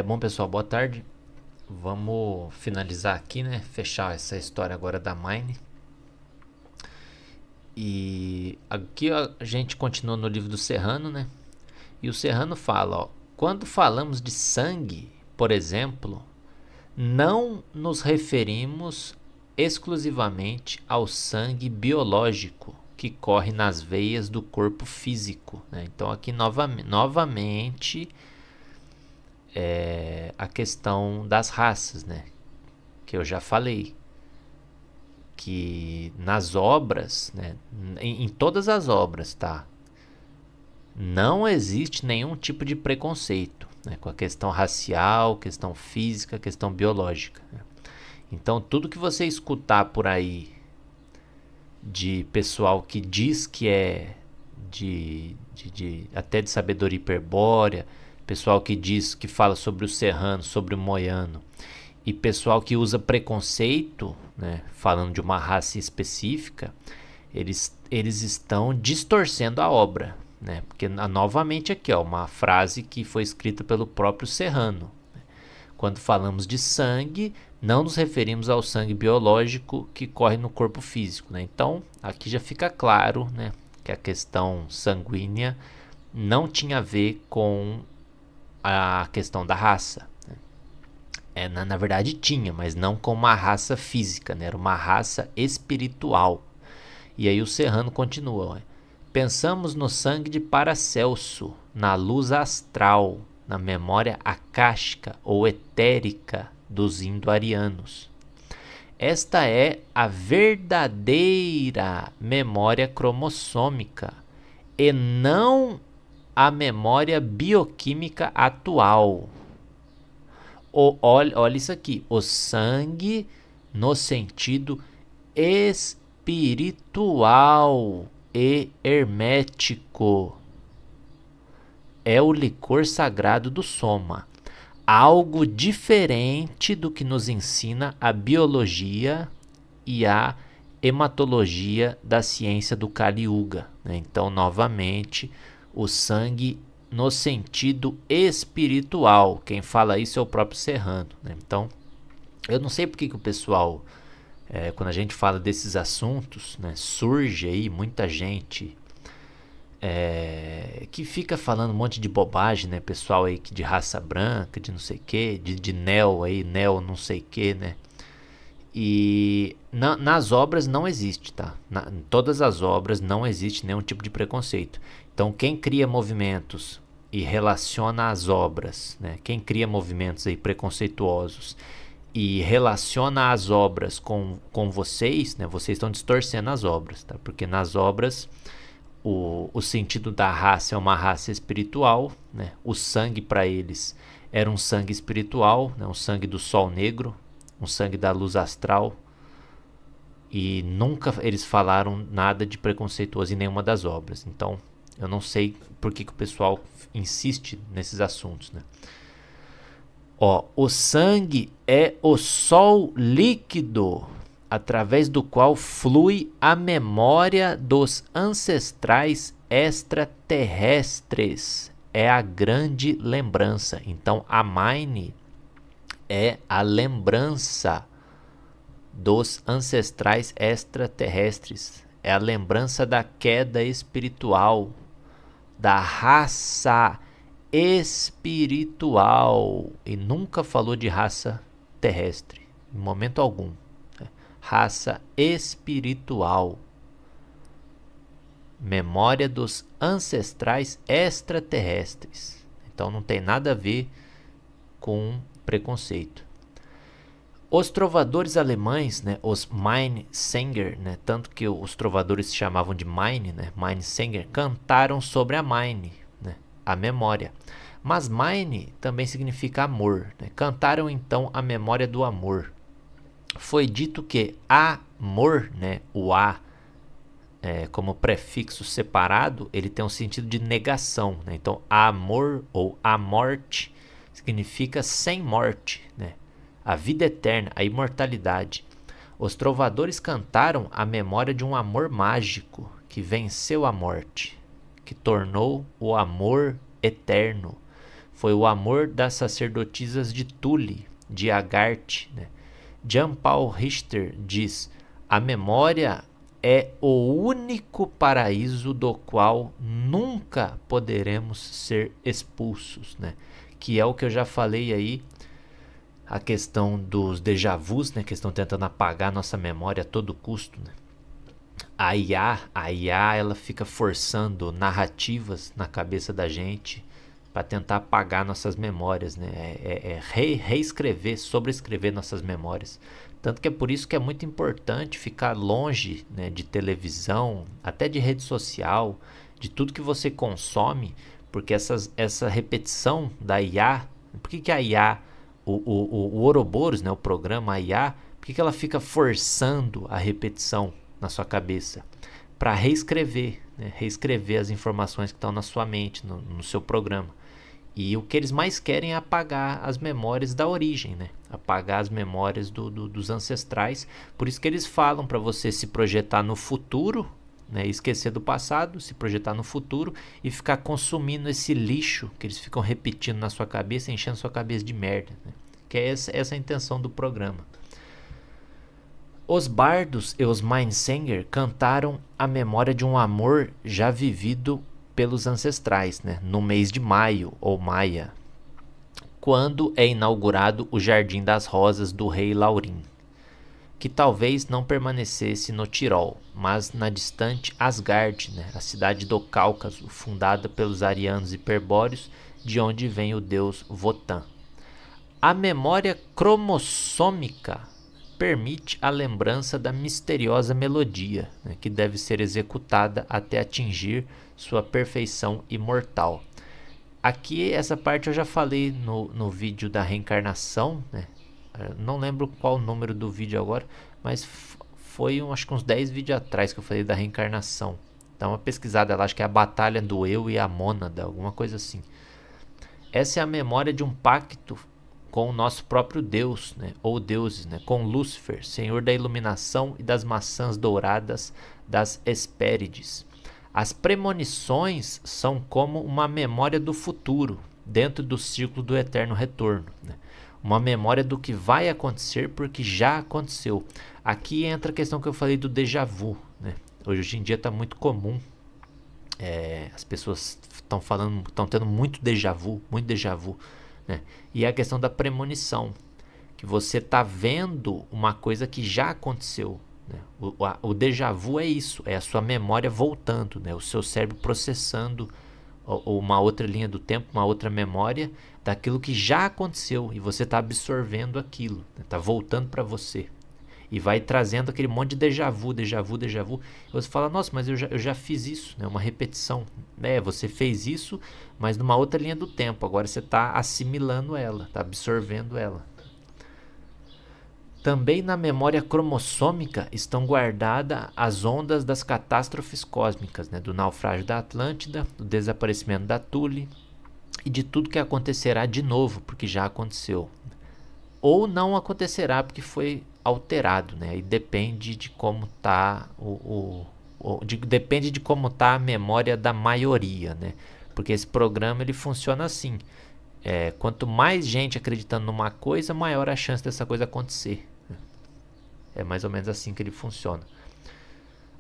Bom, pessoal, boa tarde. Vamos finalizar aqui, né? Fechar essa história agora da Mine. E aqui a gente continua no livro do Serrano, né? E o Serrano fala, ó, quando falamos de sangue, por exemplo, não nos referimos exclusivamente ao sangue biológico que corre nas veias do corpo físico, né? Então aqui novamente a questão das raças, né? Que eu já falei, que nas obras, né, em todas as obras, tá? Não existe nenhum tipo de preconceito, né, com a questão racial, questão física, questão biológica, né? Então, tudo que você escutar por aí de pessoal que diz que é até de sabedoria hiperbórea, pessoal que diz que fala sobre o serrano, sobre o moiano, e pessoal que usa preconceito, né, falando de uma raça específica, eles estão distorcendo a obra, né? Porque novamente aqui, ó, uma frase que foi escrita pelo próprio Serrano. Quando falamos de sangue, não nos referimos ao sangue biológico que corre no corpo físico, né? Então, aqui já fica claro, né, que a questão sanguínea não tinha a ver com a questão da raça. Na verdade tinha, mas não com uma raça física, né? Era uma raça espiritual. E aí o Serrano continua, ó. Pensamos no sangue de Paracelso, na luz astral, na memória acástica ou etérica dos indo-arianos. Esta é a verdadeira memória cromossômica e não a memória bioquímica atual. Olha isso aqui, o sangue no sentido espiritual e hermético é o licor sagrado do soma, algo diferente do que nos ensina a biologia e a hematologia da ciência do Kali Yuga, né? Então, novamente, o sangue no sentido espiritual. Quem fala isso é o próprio Serrano, né? Então, eu não sei porque que o pessoal, quando a gente fala desses assuntos, né, surge aí muita gente que fica falando um monte de bobagem, né? Pessoal aí de raça branca, de não sei o que, de neo aí, neo não sei o que, né? E nas obras não existe, tá? Em todas as obras não existe nenhum tipo de preconceito. Então, quem cria movimentos e relaciona as obras, né? Quem cria movimentos aí preconceituosos e relaciona as obras com vocês, né? Vocês estão distorcendo as obras, tá? Porque nas obras o sentido da raça é uma raça espiritual, né? O sangue para eles era um sangue espiritual, né? Um sangue do sol negro, um sangue da luz astral, e nunca eles falaram nada de preconceituoso em nenhuma das obras. Então, eu não sei por que o pessoal insiste nesses assuntos, né? Ó, o sangue é o sol líquido através do qual flui a memória dos ancestrais extraterrestres. É a grande lembrança. Então, a Mine é a lembrança dos ancestrais extraterrestres. É a lembrança da queda espiritual, da raça espiritual. E nunca falou de raça terrestre, em momento algum. Raça espiritual. Memória dos ancestrais extraterrestres. Então não tem nada a ver com preconceito. Os trovadores alemães, né, os Minnesänger, né, tanto que os trovadores se chamavam de Mine, né, Minnesänger, cantaram sobre a Mine, né, a memória. Mas Mine também significa amor, né? Cantaram então a memória do amor. Foi dito que amor, né, o A, como prefixo separado, ele tem um sentido de negação, né? Então amor ou a morte significa sem morte, né? A vida eterna, a imortalidade. Os trovadores cantaram a memória de um amor mágico que venceu a morte, que tornou o amor eterno. foi o amor das sacerdotisas de Tule, de Agarte, né? Jean Paul Richter diz: a memória é o único paraíso do qual nunca poderemos ser expulsos, né? Que é o que eu já falei aí, a questão dos déjà vus, né? Que estão tentando apagar nossa memória a todo custo, né? A IA, ela fica forçando narrativas na cabeça da gente para tentar apagar nossas memórias, né? Reescrever, sobreescrever nossas memórias. Tanto que é por isso que é muito importante ficar longe, né, de televisão, até de rede social, de tudo que você consome, porque essa repetição da IA, por que a IA, o Ouroboros, né, o programa, a IA, por que ela fica forçando a repetição na sua cabeça? Para reescrever, né, reescrever as informações que estão na sua mente, no seu programa. E o que eles mais querem é apagar as memórias da origem, né? Apagar as memórias dos ancestrais. Por isso que eles falam para você se projetar no futuro, né? Esquecer do passado, se projetar no futuro e ficar consumindo esse lixo que eles ficam repetindo na sua cabeça, enchendo sua cabeça de merda, né? Que é essa a intenção do programa. Os bardos e os Mindsenger cantaram a memória de um amor já vivido pelos ancestrais, né, no mês de maio ou maia, quando é inaugurado o Jardim das Rosas do rei Laurim, que talvez não permanecesse no Tirol, mas na distante Asgard, né, a cidade do Cáucaso, fundada pelos arianos hiperbóreos, de onde vem o deus Votan. A memória cromossômica permite a lembrança da misteriosa melodia, né, que deve ser executada até atingir sua perfeição imortal. Aqui, essa parte eu já falei no vídeo da reencarnação, né? Não lembro qual o número do vídeo agora, mas foi acho que uns 10 vídeos atrás que eu falei da reencarnação. Dá uma pesquisada lá, acho que é a batalha do eu e a mônada, alguma coisa assim. Essa é a memória de um pacto com o nosso próprio Deus, né? Ou deuses, né? Com Lúcifer, senhor da iluminação e das maçãs douradas das Hespérides. As premonições são como uma memória do futuro, dentro do círculo do eterno retorno, né? Uma memória do que vai acontecer porque já aconteceu. Aqui entra a questão que eu falei do déjà vu, né? Hoje em dia está muito comum, as pessoas estão tendo muito déjà vu, né? E é a questão da premonição, que você está vendo uma coisa que já aconteceu, né? O déjà vu é isso, é a sua memória voltando, né? O seu cérebro processando uma outra linha do tempo, uma outra memória daquilo que já aconteceu e você está absorvendo aquilo, está voltando para você e vai trazendo aquele monte de déjà vu. E você fala, nossa, mas eu já fiz isso, né? Uma repetição. Você fez isso, mas numa outra linha do tempo. Agora você está assimilando ela, está absorvendo ela. Também na memória cromossômica estão guardadas as ondas das catástrofes cósmicas, né? Do naufrágio da Atlântida, do desaparecimento da Thule e de tudo que acontecerá de novo, porque já aconteceu. Ou não acontecerá porque foi alterado, né? E depende de como está depende de como tá a memória da maioria, né? Porque esse programa ele funciona assim. Quanto mais gente acreditando numa coisa, maior a chance dessa coisa acontecer. É mais ou menos assim que ele funciona.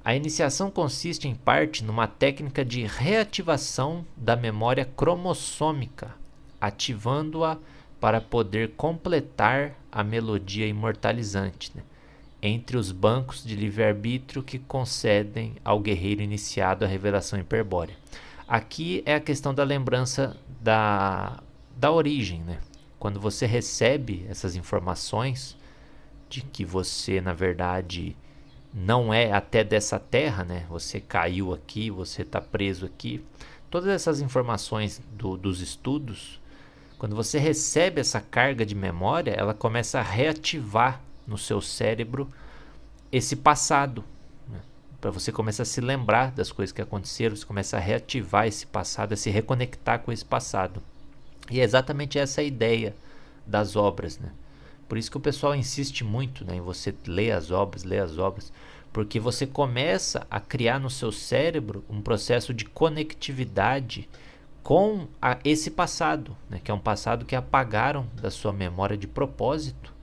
A iniciação consiste em parte numa técnica de reativação da memória cromossômica, ativando-a para poder completar a melodia imortalizante, né? Entre os bancos de livre-arbítrio que concedem ao guerreiro iniciado a revelação hiperbórea. Aqui é a questão da lembrança da origem, né? Quando você recebe essas informações de que você, na verdade, não é até dessa terra, né? Você caiu aqui, você está preso aqui. Todas essas informações dos estudos, quando você recebe essa carga de memória, ela começa a reativar no seu cérebro esse passado, né? Para você começar a se lembrar das coisas que aconteceram, você começa a reativar esse passado, a se reconectar com esse passado. E é exatamente essa a ideia das obras, né? Por isso que o pessoal insiste muito, né, em você ler as obras, porque você começa a criar no seu cérebro um processo de conectividade com esse passado, né, que é um passado que apagaram da sua memória de propósito.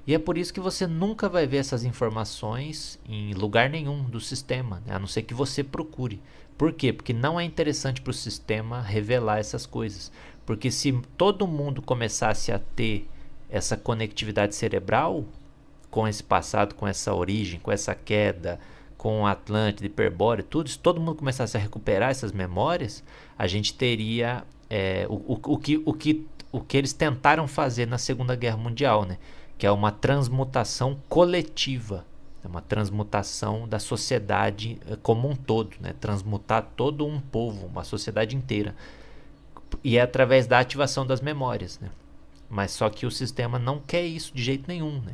E é por isso que você nunca vai ver essas informações em lugar nenhum do sistema, né, a não ser que você procure. Por quê? Porque não é interessante para o sistema revelar essas coisas. Porque se todo mundo começasse a ter essa conectividade cerebral com esse passado, com essa origem, com essa queda, com Atlântida, Hiperbórea, tudo, se todo mundo começasse a recuperar essas memórias, a gente teria o que eles tentaram fazer na Segunda Guerra Mundial, né? Que é uma transmutação coletiva, uma transmutação da sociedade como um todo, né? Transmutar todo um povo, uma sociedade inteira. E é através da ativação das memórias, né? Mas só que o sistema não quer isso de jeito nenhum, né?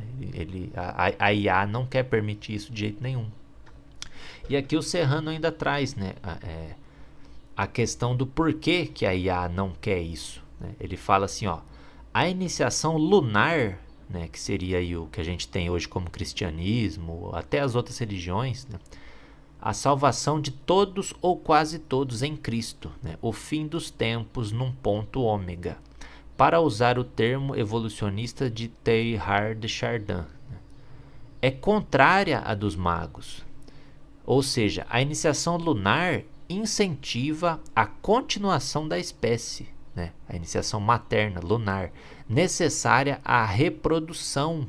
A IA não quer permitir isso de jeito nenhum. E aqui o Serrano ainda traz, né, a questão do porquê que a IA não quer isso, né? Ele fala assim, ó, a iniciação lunar, né, que seria aí o que a gente tem hoje como cristianismo, até as outras religiões, né, a salvação de todos ou quase todos em Cristo, né, o fim dos tempos num ponto ômega, para usar o termo evolucionista de Teilhard de Chardin, né, é contrária à dos magos. Ou seja, a iniciação lunar incentiva a continuação da espécie, né? A iniciação materna, lunar, necessária à reprodução.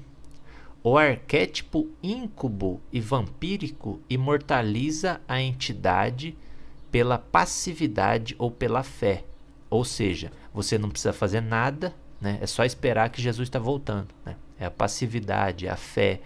O arquétipo íncubo e vampírico imortaliza a entidade pela passividade ou pela fé. Ou seja, você não precisa fazer nada, né? É só esperar que Jesus está voltando, né? É a passividade, é a fé,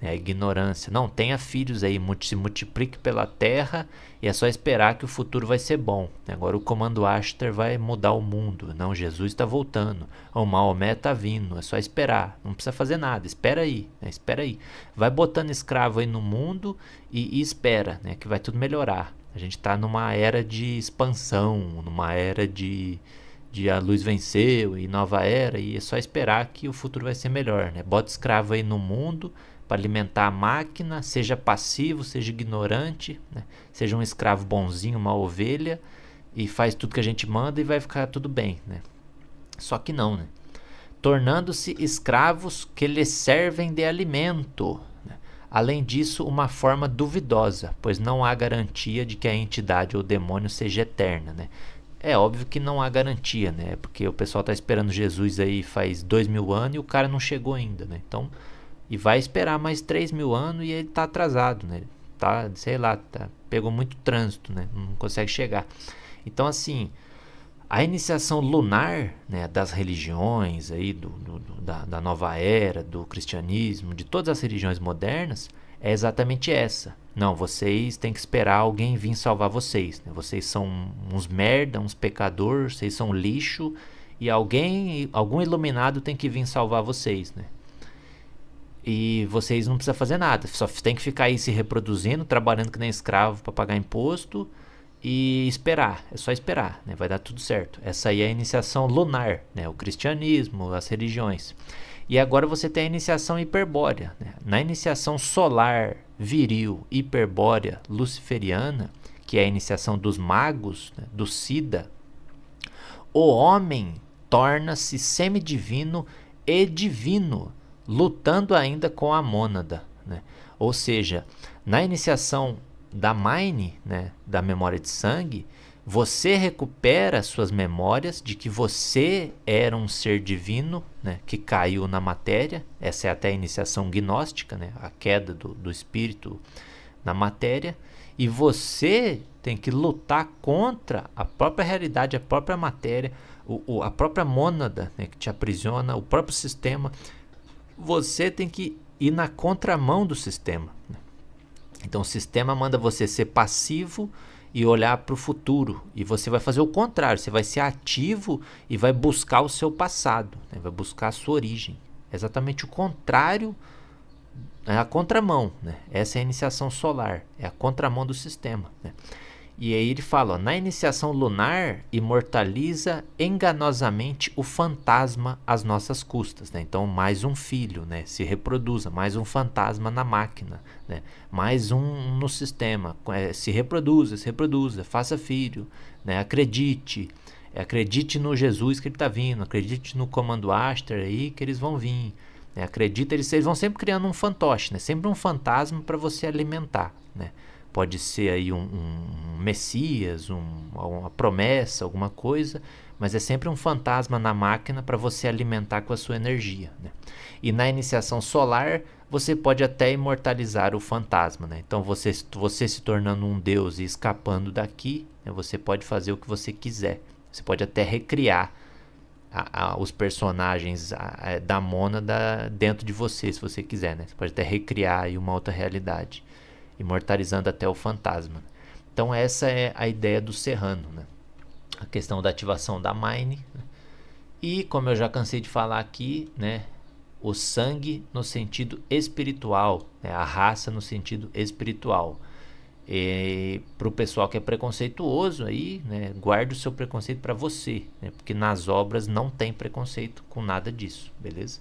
a ignorância. Não, tenha filhos aí, se multiplique pela terra e é só esperar que o futuro vai ser bom. Agora o comando Ashtar vai mudar o mundo. Não, Jesus está voltando. O Maomé está vindo. É só esperar. Não precisa fazer nada. Espera aí, né? Espera aí. Vai botando escravo aí no mundo e espera, né? Que vai tudo melhorar. A gente está numa era de expansão, numa era de a luz venceu e nova era, e é só esperar que o futuro vai ser melhor, né? Bota escravo aí no mundo para alimentar a máquina, seja passivo, seja ignorante, né? Seja um escravo bonzinho, uma ovelha, e faz tudo que a gente manda e vai ficar tudo bem, né? Só que não, né? Tornando-se escravos que lhes servem de alimento, né? Além disso, uma forma duvidosa, pois não há garantia de que a entidade ou demônio seja eterna, né? É óbvio que não há garantia, né? Porque o pessoal está esperando Jesus aí faz 2000 anos e o cara não chegou ainda, né? Então, e vai esperar mais 3000 anos e ele tá atrasado, né? Tá, sei lá, pegou muito trânsito, né? Não consegue chegar. Então, assim, a iniciação lunar, né, das religiões aí, da nova era, do cristianismo, de todas as religiões modernas, é exatamente essa. Não, vocês têm que esperar alguém vir salvar vocês, né? Vocês são uns merda, uns pecadores, vocês são lixo, e algum iluminado tem que vir salvar vocês, né? E vocês não precisam fazer nada, só tem que ficar aí se reproduzindo, trabalhando que nem escravo para pagar imposto e esperar, é só esperar, né? Vai dar tudo certo. Essa aí é a iniciação lunar, né? O cristianismo, as religiões. E agora você tem a iniciação hiperbórea, né? Na iniciação solar, viril, hiperbórea, luciferiana, que é a iniciação dos magos, né? Do Sida, o homem torna-se semidivino e divino, lutando ainda com a mônada, né? Ou seja, na iniciação da Mine, né, da memória de sangue, você recupera suas memórias de que você era um ser divino, né, que caiu na matéria. Essa é até a iniciação gnóstica, né, a queda do espírito na matéria. E você tem que lutar contra a própria realidade, a própria matéria, a própria mônada, né, que te aprisiona, o próprio sistema. Você tem que ir na contramão do sistema, né? Então o sistema manda você ser passivo e olhar para o futuro, e você vai fazer o contrário, você vai ser ativo e vai buscar o seu passado, né? Vai buscar a sua origem. É exatamente o contrário, é a contramão, né? Essa é a iniciação solar, é a contramão do sistema, né? E aí ele fala, ó, na iniciação lunar, imortaliza enganosamente o fantasma às nossas custas, né? Então, mais um filho, né? Se reproduza, mais um fantasma na máquina, né? Mais um no sistema, se reproduza, faça filho, né? Acredite no Jesus que ele está vindo, acredite no Comando Aster aí que eles vão vir, né? Acredita, eles vão sempre criando um fantoche, né? Sempre um fantasma para você alimentar, né? Pode ser aí um Messias, uma promessa, alguma coisa, mas é sempre um fantasma na máquina para você alimentar com a sua energia, né? E na iniciação solar, você pode até imortalizar o fantasma, né? Então você se tornando um deus e escapando daqui, né, você pode fazer o que você quiser. Você pode até recriar os personagens da mônada dentro de você, se você quiser, né? Você pode até recriar aí uma outra realidade, imortalizando até o fantasma. Então essa é a ideia do Serrano, né? A questão da ativação da Mine, né? E como eu já cansei de falar aqui, né, o sangue no sentido espiritual, né, a raça no sentido espiritual. Para o pessoal que é preconceituoso aí, né, guarde o seu preconceito para você, né, porque nas obras não tem preconceito com nada disso, beleza?